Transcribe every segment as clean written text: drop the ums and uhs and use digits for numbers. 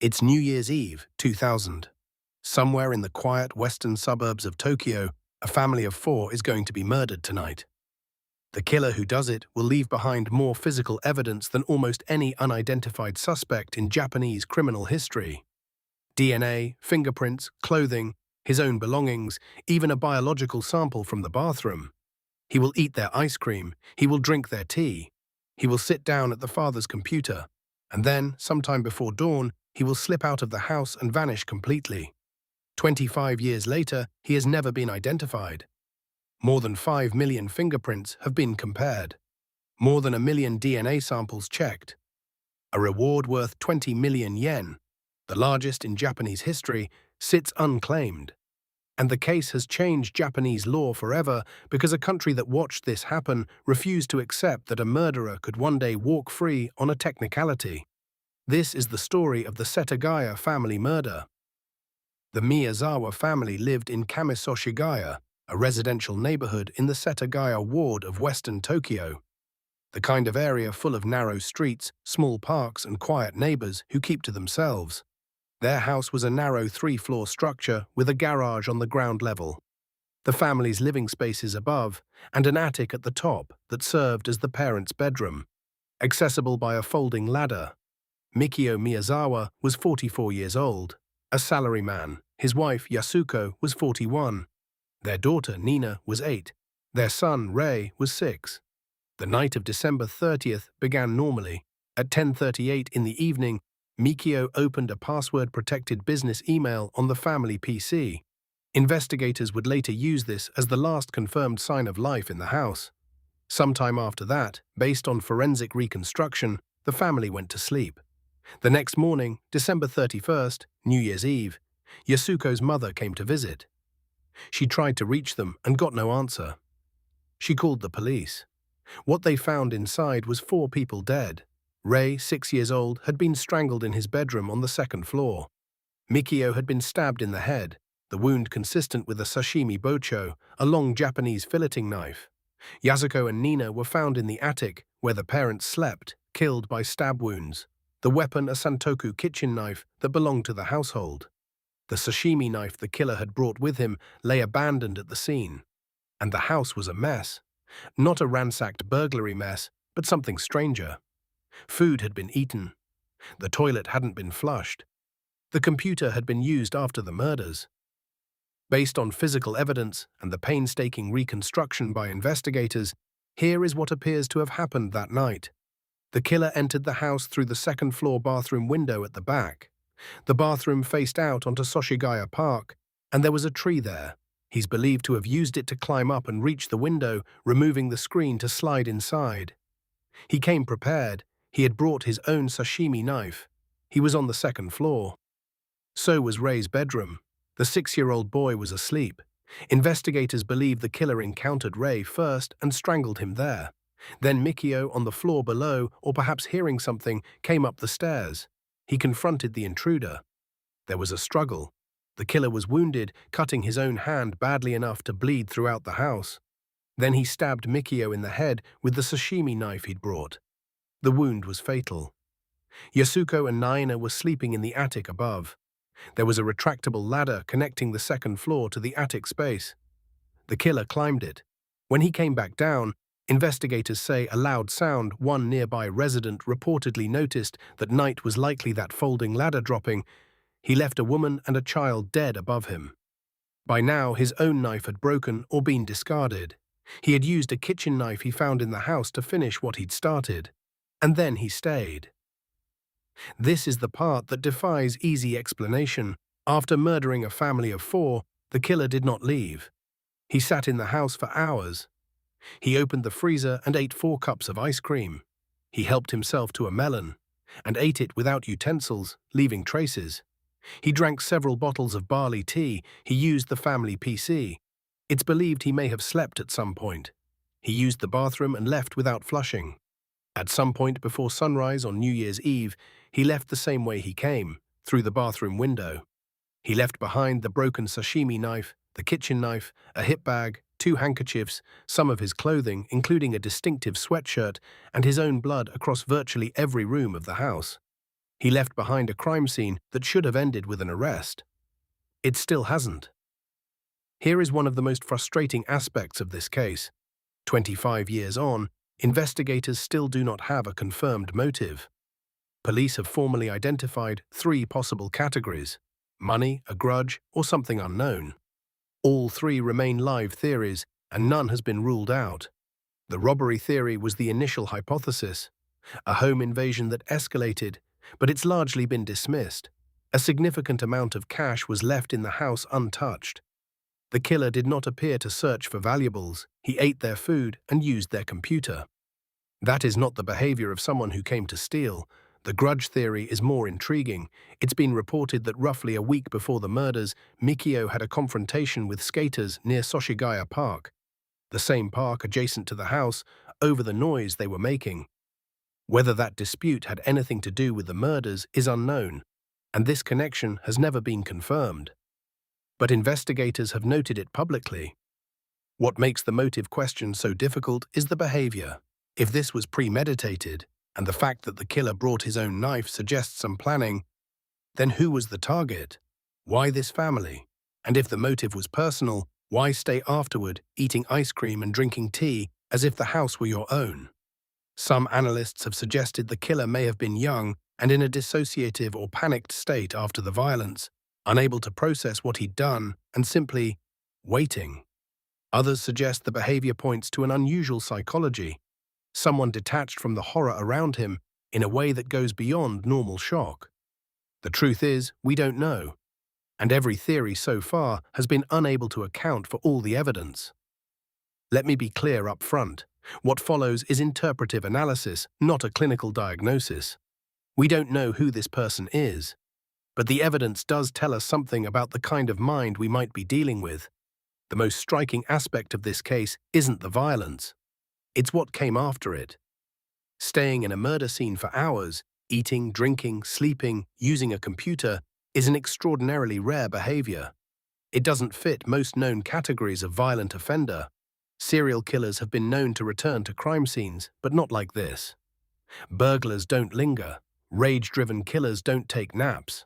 It's New Year's Eve, 2000. Somewhere in the quiet western suburbs of Tokyo, a family of four is going to be murdered tonight. The killer who does it will leave behind more physical evidence than almost any unidentified suspect in Japanese criminal history. DNA, fingerprints, clothing, his own belongings, even a biological sample from the bathroom. He will eat their ice cream, he will drink their tea, he will sit down at the father's computer, and then, sometime before dawn, he will slip out of the house and vanish completely. 25 years later, he has never been identified. More than 5 million fingerprints have been compared. More than 1 million DNA samples checked. A reward worth 20 million yen, the largest in Japanese history, sits unclaimed. And the case has changed Japanese law forever because a country that watched this happen refused to accept that a murderer could one day walk free on a technicality. This is the story of the Setagaya family murder. The Miyazawa family lived in Kamisoshigaya, a residential neighborhood in the Setagaya ward of western Tokyo. The kind of area full of narrow streets, small parks, and quiet neighbors who keep to themselves. Their house was a narrow 3-floor structure with a garage on the ground level, the family's living spaces above, and an attic at the top that served as the parents' bedroom, accessible by a folding ladder. Mikio Miyazawa was 44 years old, a salaryman. His wife, Yasuko, was 41. Their daughter, Nina, was 8. Their son, Rei, was 6. The night of December 30th began normally. At 10:38 in the evening, Mikio opened a password-protected business email on the family PC. Investigators would later use this as the last confirmed sign of life in the house. Sometime after that, based on forensic reconstruction, the family went to sleep. The next morning, December 31st, New Year's Eve, Yasuko's mother came to visit. She tried to reach them and got no answer. She called the police. What they found inside was 4 people dead. Rei, 6 years old, had been strangled in his bedroom on the 2nd floor. Mikio had been stabbed in the head, the wound consistent with a sashimi bocho, a long Japanese filleting knife. Yasuko and Nina were found in the attic, where the parents slept, killed by stab wounds. The weapon a santoku kitchen knife that belonged to the household. The sashimi knife the killer had brought with him lay abandoned at the scene. And the house was a mess. Not a ransacked burglary mess, but something stranger. Food had been eaten. The toilet hadn't been flushed. The computer had been used after the murders. Based on physical evidence and the painstaking reconstruction by investigators, here is what appears to have happened that night. The killer entered the house through the 2nd-floor bathroom window at the back. The bathroom faced out onto Soshigaya Park, and there was a tree there. He's believed to have used it to climb up and reach the window, removing the screen to slide inside. He came prepared. He had brought his own sashimi knife. He was on the 2nd floor. So was Rei's bedroom. The 6-year-old boy was asleep. Investigators believe the killer encountered Rei first and strangled him there. Then Mikio, on the floor below, or perhaps hearing something, came up the stairs. He confronted the intruder. There was a struggle. The killer was wounded, cutting his own hand badly enough to bleed throughout the house. Then he stabbed Mikio in the head with the sashimi knife he'd brought. The wound was fatal. Yasuko and Nina were sleeping in the attic above. There was a retractable ladder connecting the 2nd floor to the attic space. The killer climbed it. When he came back down, investigators say a loud sound. One nearby resident reportedly noticed that night was likely that folding ladder dropping. He left a woman and a child dead above him. By now, his own knife had broken or been discarded. He had used a kitchen knife he found in the house to finish what he'd started. And then he stayed. This is the part that defies easy explanation. After murdering a family of 4, the killer did not leave. He sat in the house for hours. He opened the freezer and ate 4 cups of ice cream. He helped himself to a melon and ate it without utensils, leaving traces. He drank several bottles of barley tea. He used the family PC. It's believed he may have slept at some point. He used the bathroom and left without flushing. At some point before sunrise on New Year's Eve, he left the same way he came, through the bathroom window. He left behind the broken sashimi knife, the kitchen knife, a hip bag, 2 handkerchiefs, some of his clothing, including a distinctive sweatshirt, and his own blood across virtually every room of the house. He left behind a crime scene that should have ended with an arrest. It still hasn't. Here is one of the most frustrating aspects of this case. 25 years on, investigators still do not have a confirmed motive. Police have formally identified 3 possible categories: money, a grudge, or something unknown. All 3 remain live theories, and none has been ruled out. The robbery theory was the initial hypothesis, a home invasion that escalated, but it's largely been dismissed. A significant amount of cash was left in the house untouched. The killer did not appear to search for valuables. He ate their food and used their computer. That is not the behavior of someone who came to steal. The grudge theory is more intriguing. It's been reported that roughly a week before the murders, Mikio had a confrontation with skaters near Setagaya Park, the same park adjacent to the house, over the noise they were making. Whether that dispute had anything to do with the murders is unknown, and this connection has never been confirmed. But investigators have noted it publicly. What makes the motive question so difficult is the behavior. If this was premeditated, and the fact that the killer brought his own knife suggests some planning, then who was the target? Why this family? And if the motive was personal, why stay afterward, eating ice cream and drinking tea as if the house were your own? Some analysts have suggested the killer may have been young and in a dissociative or panicked state after the violence, unable to process what he'd done and simply waiting. Others suggest the behavior points to an unusual psychology, someone detached from the horror around him in a way that goes beyond normal shock. The truth is, we don't know, and every theory so far has been unable to account for all the evidence. Let me be clear up front. What follows is interpretive analysis, not a clinical diagnosis. We don't know who this person is, but the evidence does tell us something about the kind of mind we might be dealing with. The most striking aspect of this case isn't the violence. It's what came after it. Staying in a murder scene for hours, eating, drinking, sleeping, using a computer, is an extraordinarily rare behavior. It doesn't fit most known categories of violent offender. Serial killers have been known to return to crime scenes, but not like this. Burglars don't linger. Rage-driven killers don't take naps.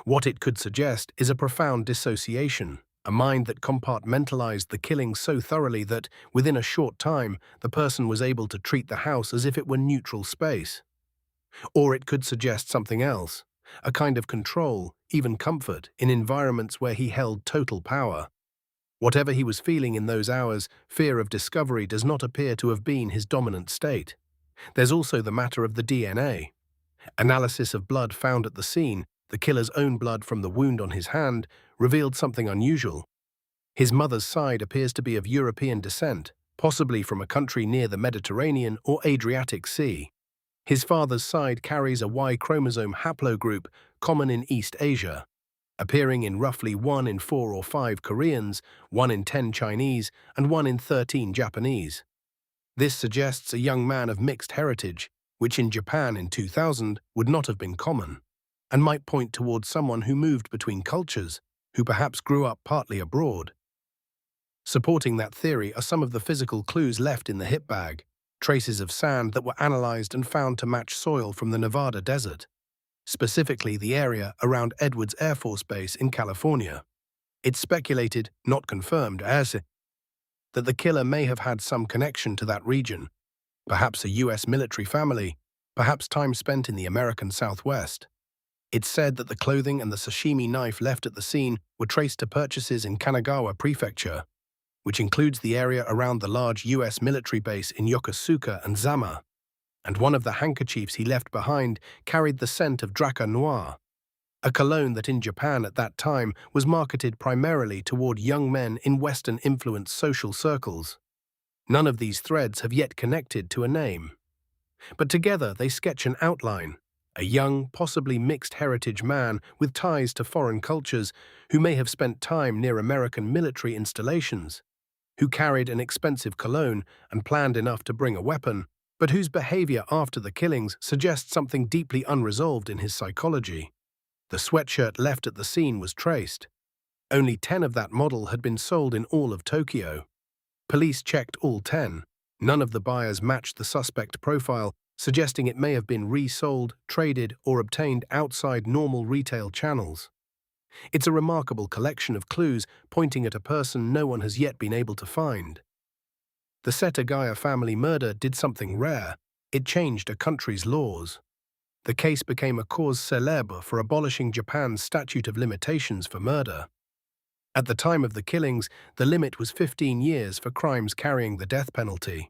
What it could suggest is a profound dissociation, a mind that compartmentalized the killing so thoroughly that, within a short time, the person was able to treat the house as if it were neutral space. Or it could suggest something else, a kind of control, even comfort, in environments where he held total power. Whatever he was feeling in those hours, fear of discovery does not appear to have been his dominant state. There's also the matter of the DNA. Analysis of blood found at the scene, the killer's own blood from the wound on his hand, revealed something unusual. His mother's side appears to be of European descent, possibly from a country near the Mediterranean or Adriatic Sea. His father's side carries a Y chromosome haplogroup common in East Asia, appearing in roughly 1 in 4 or 5 Koreans, 1 in 10 Chinese, and 1 in 13 Japanese. This suggests a young man of mixed heritage, which in Japan in 2000 would not have been common, and might point towards someone who moved between cultures, who perhaps grew up partly abroad. Supporting that theory are some of the physical clues left in the hip bag, traces of sand that were analyzed and found to match soil from the Nevada desert, specifically the area around Edwards Air Force Base in California. It's speculated, not confirmed, that the killer may have had some connection to that region, perhaps a U.S. military family, perhaps time spent in the American Southwest. It's said that the clothing and the sashimi knife left at the scene were traced to purchases in Kanagawa Prefecture, which includes the area around the large U.S. military base in Yokosuka and Zama, and one of the handkerchiefs he left behind carried the scent of Draca Noir, a cologne that in Japan at that time was marketed primarily toward young men in Western-influenced social circles. None of these threads have yet connected to a name, but together they sketch an outline, a young, possibly mixed heritage man with ties to foreign cultures who may have spent time near American military installations, who carried an expensive cologne and planned enough to bring a weapon, but whose behavior after the killings suggests something deeply unresolved in his psychology. The sweatshirt left at the scene was traced. Only 10 of that model had been sold in all of Tokyo. Police checked all 10. None of the buyers matched the suspect profile, suggesting it may have been resold, traded, or obtained outside normal retail channels. It's a remarkable collection of clues pointing at a person no one has yet been able to find. The Setagaya family murder did something rare. It changed a country's laws. The case became a cause célèbre for abolishing Japan's statute of limitations for murder. At the time of the killings, the limit was 15 years for crimes carrying the death penalty.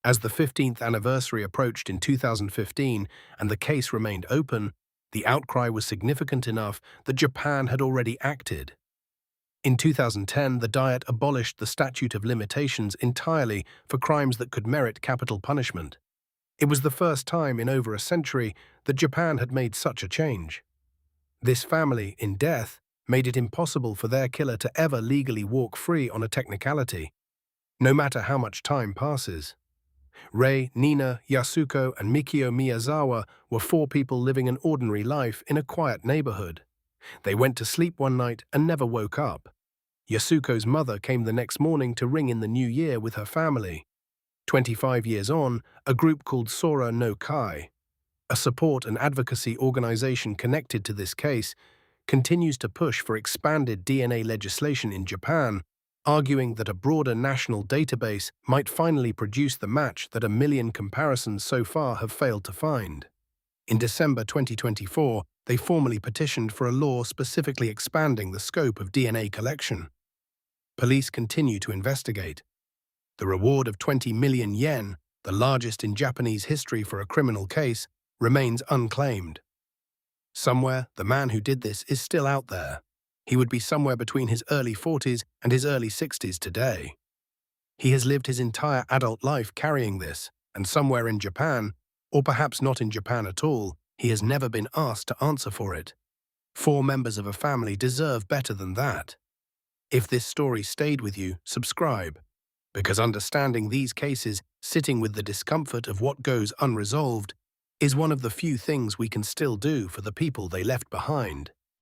As the 15th anniversary approached in 2015 and the case remained open, the outcry was significant enough that Japan had already acted. In 2010, the Diet abolished the statute of limitations entirely for crimes that could merit capital punishment. It was the first time in over a century that Japan had made such a change. This family, in death, made it impossible for their killer to ever legally walk free on a technicality, no matter how much time passes. Rei, Nina, Yasuko, and Mikio Miyazawa were 4 people living an ordinary life in a quiet neighborhood. They went to sleep one night and never woke up. Yasuko's mother came the next morning to ring in the new year with her family. 25 years on, a group called Sora no Kai, a support and advocacy organization connected to this case, continues to push for expanded DNA legislation in Japan, arguing that a broader national database might finally produce the match that 1 million comparisons so far have failed to find. In December 2024, they formally petitioned for a law specifically expanding the scope of DNA collection. Police continue to investigate. The reward of 20 million yen, the largest in Japanese history for a criminal case, remains unclaimed. Somewhere, the man who did this is still out there. He would be somewhere between his early 40s and his early 60s today. He has lived his entire adult life carrying this, and somewhere in Japan, or perhaps not in Japan at all, he has never been asked to answer for it. 4 members of a family deserve better than that. If this story stayed with you, subscribe, because understanding these cases, sitting with the discomfort of what goes unresolved, is one of the few things we can still do for the people they left behind.